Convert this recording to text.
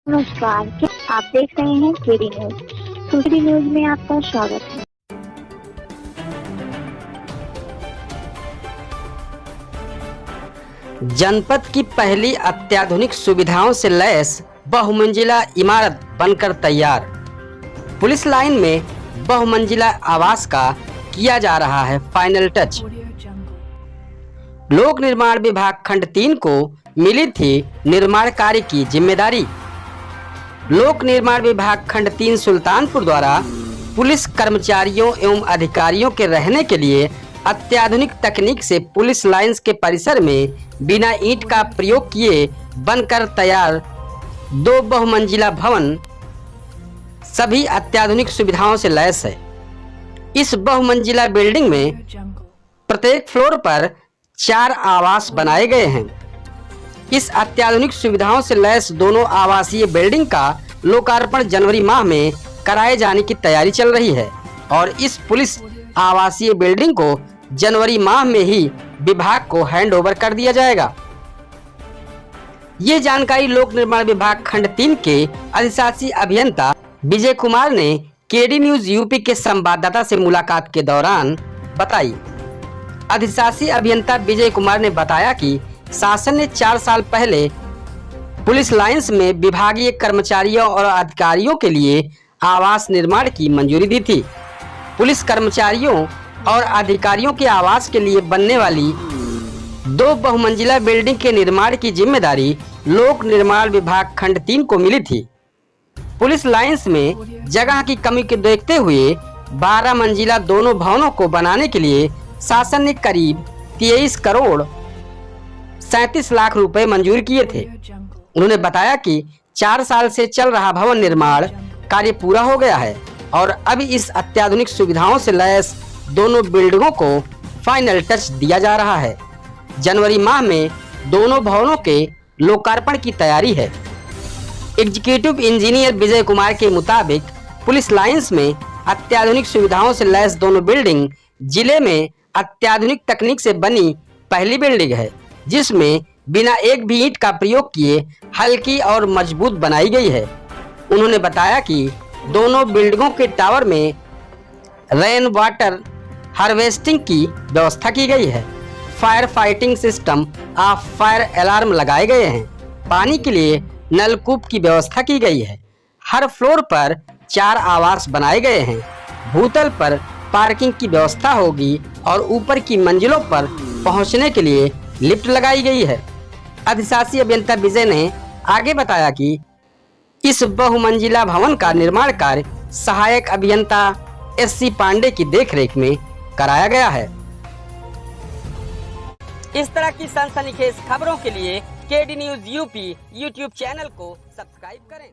नमस्कार, क्या आप देख रहे हैं केडी न्यूज। केडी न्यूज में आपका स्वागत है। जनपद की पहली अत्याधुनिक सुविधाओं से लैस बहुमंजिला इमारत बनकर तैयार। पुलिस लाइन में बहुमंजिला आवास का किया जा रहा है फाइनल टच। लोक निर्माण विभाग खंड 3 को मिली थी निर्माण कार्य की जिम्मेदारी। लोक निर्माण विभाग खंड 3 सुल्तानपुर द्वारा पुलिस कर्मचारियों एवं अधिकारियों के रहने के लिए अत्याधुनिक तकनीक से पुलिस लाइंस के परिसर में बिना ईंट का प्रयोग किए बनकर तैयार 2 बहुमंजिला भवन सभी अत्याधुनिक सुविधाओं से लैस है। इस बहुमंजिला बिल्डिंग में प्रत्येक फ्लोर पर 4 आवास बनाए गए हैं। इस अत्याधुनिक सुविधाओं से लैस दोनों आवासीय बिल्डिंग का लोकार्पण जनवरी माह में कराए जाने की तैयारी चल रही है और इस पुलिस आवासीय बिल्डिंग को जनवरी माह में ही विभाग को हैंडओवर कर दिया जाएगा। ये जानकारी लोक निर्माण विभाग खंड 3 के अधिशासी अभियंता विजय कुमार ने केडी न्यूज यूपी के संवाददाता से मुलाकात के दौरान बताई। अधिशासी अभियंता विजय कुमार ने बताया कि शासन ने 4 साल पहले पुलिस लाइंस में विभागीय कर्मचारियों और अधिकारियों के लिए आवास निर्माण की मंजूरी दी थी। पुलिस कर्मचारियों और अधिकारियों के आवास के लिए बनने वाली 2 बहुमंजिला बिल्डिंग के निर्माण की जिम्मेदारी लोक निर्माण विभाग खंड 3 को मिली थी। पुलिस लाइंस में जगह की कमी को देखते हुए 12 मंजिला दोनों भवनों को बनाने के लिए शासन ने करीब 23 करोड़ 37 लाख रुपए मंजूर किए थे। उन्होंने बताया कि 4 साल से चल रहा भवन निर्माण कार्य पूरा हो गया है और अब इस अत्याधुनिक सुविधाओं से लैस दोनों बिल्डिंगों को फाइनल टच दिया जा रहा है। जनवरी माह में दोनों भवनों के लोकार्पण की तैयारी है। एग्जीक्यूटिव इंजीनियर विजय कुमार के मुताबिक पुलिस लाइंस में अत्याधुनिक सुविधाओं से लैस दोनों बिल्डिंग जिले में अत्याधुनिक तकनीक से बनी पहली बिल्डिंग है, जिसमें बिना एक भी ईंट का प्रयोग किए हल्की और मजबूत बनाई गई है। उन्होंने बताया कि दोनों बिल्डिंगों के टावर में रेन वाटर हार्वेस्टिंग की व्यवस्था की गई है। Fire fighting system of fire alarm लगाए गए हैं। पानी के लिए नलकूप की व्यवस्था की गई है। हर फ्लोर पर 4 आवास बनाए गए हैं। भूतल पर पार्किंग की व्यवस्था होगी और ऊपर की मंजिलों पर पहुंचने के लिए लिफ्ट लगाई गई है। अधिशासी अभियंता विजय ने आगे बताया कि इस बहुमंजिला भवन का निर्माण कार्य सहायक अभियंता SC पांडे की देखरेख में कराया गया है। इस तरह की सनसनीखेज खबरों के लिए KD news UP YouTube channel को सब्सक्राइब करें।